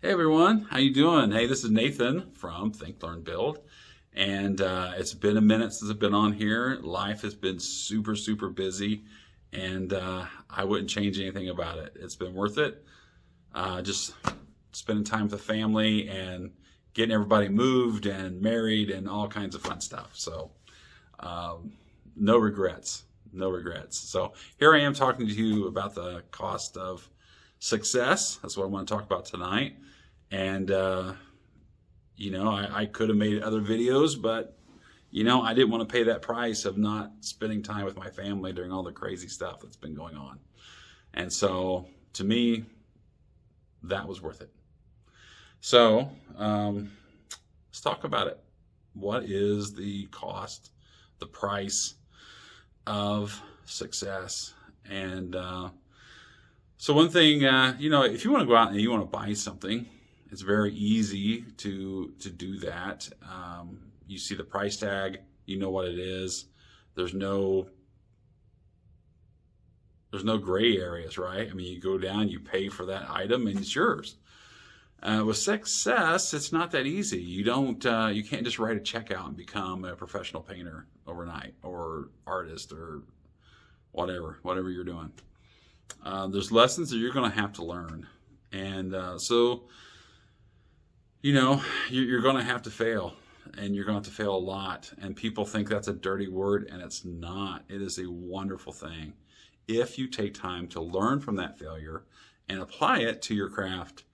Hey everyone, how you doing? Hey, this is Nathan from Think, Learn, Build, and it's been a minute since I've been on here. Life has been super, super busy, and I wouldn't change anything about it. It's been worth it. Just spending time with the family and getting everybody moved and married and all kinds of fun stuff. So, no regrets, no regrets. So here I am talking to you about the cost of success. That's what I want to talk about tonight. And, I could have made other videos, but, I didn't want to pay that price of not spending time with my family during all the crazy stuff that's been going on. And so, to me, that was worth it. So, let's talk about it. What is the cost, the price of success? And so one thing, if you want to go out and you want to buy something, it's very easy to do that. You see the price tag, you know what it is. There's no gray areas, right? I mean, you go down, you pay for that item, and it's yours. With success, it's not that easy. You can't just write a check out and become a professional painter overnight, or artist, or whatever you're doing. There's lessons that you're going to have to learn. And you're going to have to fail. And you're going to have to fail a lot. And people think that's a dirty word, and it's not. It is a wonderful thing. If you take time to learn from that failure and apply it to your craft,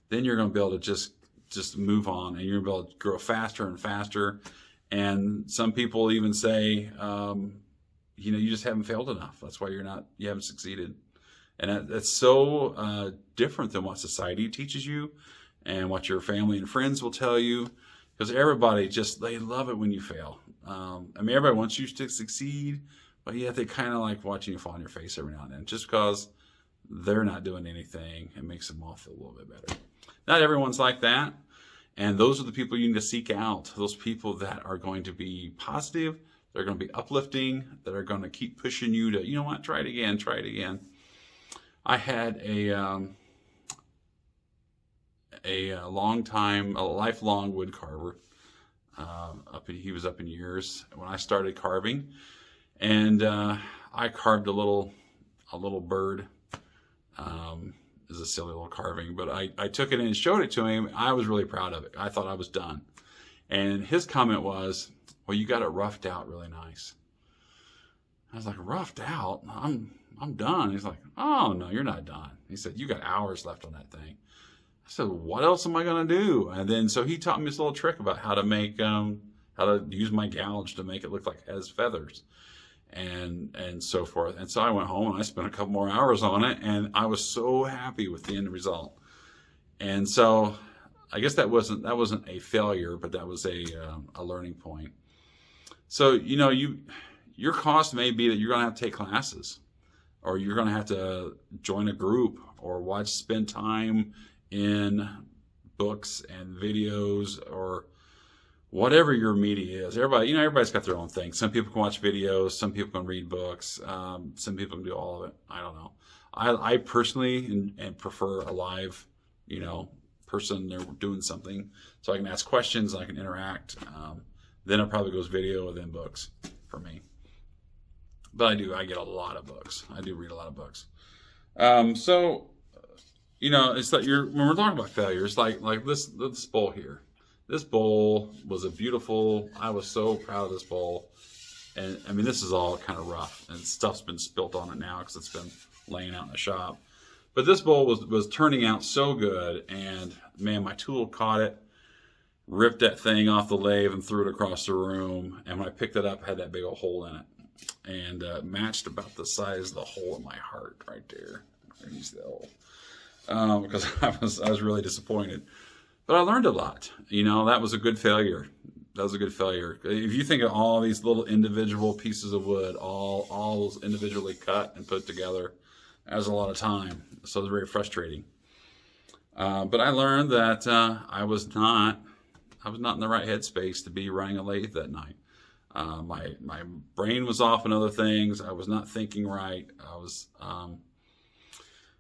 then you're going to be able to just move on, and you're going to be able to grow faster and faster. And some people even say, you just haven't failed enough. That's why you haven't succeeded. And that's so different than what society teaches you and what your family and friends will tell you, because everybody they love it when you fail. Everybody wants you to succeed, but yet they kind of like watching you fall on your face every now and then. Just because they're not doing anything, it makes them all feel a little bit better. Not everyone's like that, and those are the people you need to seek out. Those people that are going to be positive, they're going to be uplifting, that are going to keep pushing you to, try it again, try it again. I had a lifelong wood carver. He was up in years when I started carving, and I carved a little bird. Is a silly little carving, but I took it in and showed it to him. I was really proud of it. I thought I was done, and his comment was, "Well, you got it roughed out really nice." I was like, "Roughed out? I'm done." He's like, "Oh, no, you're not done." He said, "You got hours left on that thing." I said, "What else am I going to do?" And then so he taught me this little trick about how to use my gouge to make it look like it has feathers and so forth. And so I went home and I spent a couple more hours on it, and I was so happy with the end result. And so I guess that wasn't a failure, but that was a learning point. So, your cost may be that you're going to have to take classes, or you're going to have to join a group, or spend time in books and videos, or whatever your media is. Everybody's got their own thing. Some people can watch videos, some people can read books, some people can do all of it. I don't know. I personally and prefer a live, person there doing something, so I can ask questions, and I can interact. Then it probably goes video, and then books for me. But I get a lot of books. I do read a lot of books. It's like when we're talking about failure, it's like this bowl here. This bowl was I was so proud of this bowl. And this is all kind of rough, and stuff's been spilt on it now because it's been laying out in the shop. But this bowl was turning out so good, and man, my tool caught it, ripped that thing off the lathe and threw it across the room. And when I picked it up, it had that big old hole in it, and matched about the size of the hole in my heart right there. There's the hole. Because I was really disappointed. But I learned a lot. That was a good failure. If you think of all these little individual pieces of wood, all individually cut and put together, that was a lot of time. So it was very frustrating. But I learned that I was not in the right headspace to be running a lathe that night. My brain was off on other things. I was not thinking right. I was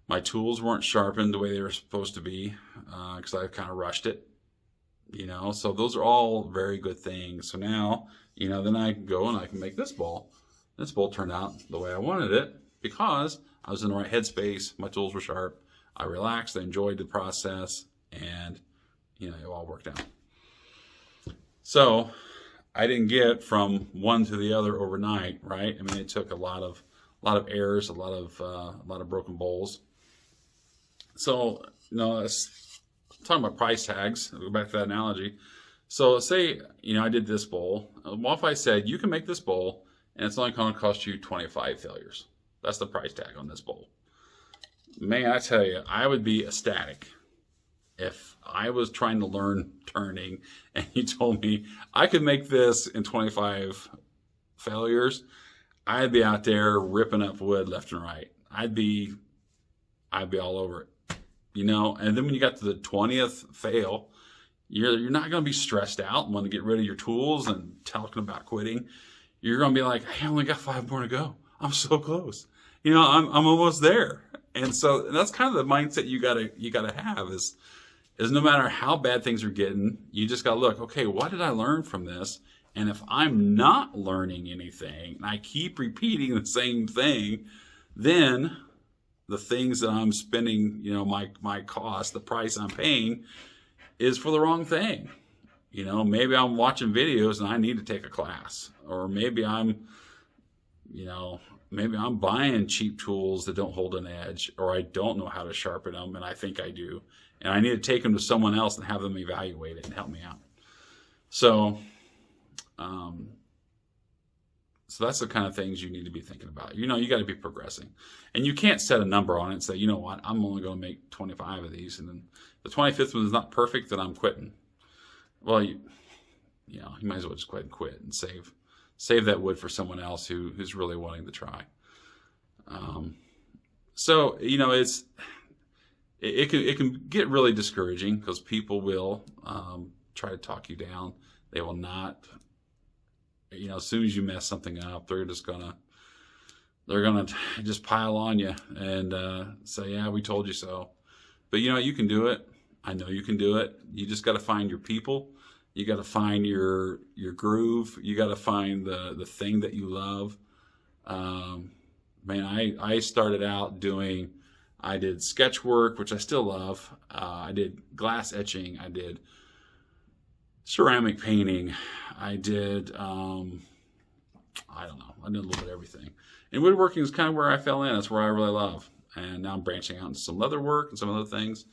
My tools weren't sharpened the way they were supposed to be, because I kind of rushed it, so those are all very good things. So now, then I can go and I can make this bowl. This bowl turned out the way I wanted it because I was in the right headspace. My tools were sharp. I relaxed. I enjoyed the process, and it all worked out. So I didn't get from one to the other overnight, right? I mean, it took a lot of errors, a lot of broken bowls. So, talking about price tags, I'll go back to that analogy. So say, I did this bowl. What if I said, you can make this bowl and it's only going to cost you 25 failures? That's the price tag on this bowl. Man, I tell you, I would be ecstatic if I was trying to learn turning and you told me I could make this in 25 failures. I'd be out there ripping up wood left and right. I'd be all over it. And then when you got to the 20th fail, you're not going to be stressed out and want to get rid of your tools and talking about quitting. You're going to be like, I only got 5 more to go. I'm so close. I'm almost there. And so that's kind of the mindset you gotta have is no matter how bad things are getting, you just gotta look, okay, what did I learn from this? And if I'm not learning anything and I keep repeating the same thing, then the things that I'm spending, my cost, the price I'm paying is for the wrong thing. Maybe I'm watching videos and I need to take a class, or maybe I'm buying cheap tools that don't hold an edge, or I don't know how to sharpen them and I think I do. And I need to take them to someone else and have them evaluate it and help me out. So, so that's the kind of things you need to be thinking about. You got to be progressing. And you can't set a number on it and say, you know what, I'm only going to make 25 of these. And then the 25th one is not perfect, then I'm quitting. Well, you might as well just go ahead and quit and save that wood for someone else who's really wanting to try. So, it can get really discouraging because people will try to talk you down. They will not, as soon as you mess something up, they're gonna just pile on you and say, yeah, we told you so. But you can do it. I know you can do it. You just got to find your people. You got to find your groove. You got to find the thing that you love. I started out I did sketch work, which I still love. I did glass etching. I did ceramic painting. I did, I did a little bit of everything. And woodworking is kind of where I fell in. That's where I really love. And now I'm branching out into some leather work and some other things.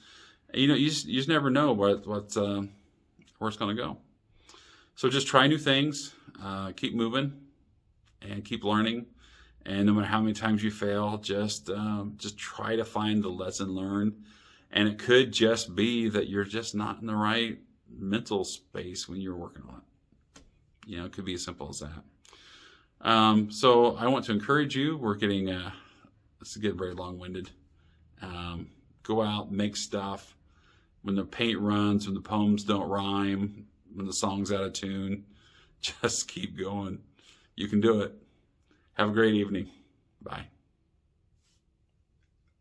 And, you just never know where it's going to go. So just try new things, keep moving, and keep learning. And no matter how many times you fail, just try to find the lesson learned. And it could just be that you're just not in the right mental space when you're working on it. It could be as simple as that. So I want to encourage you. We're getting, this is getting very long-winded. Go out, make stuff. When the paint runs, when the poems don't rhyme, when the song's out of tune, just keep going. You can do it. Have a great evening. Bye.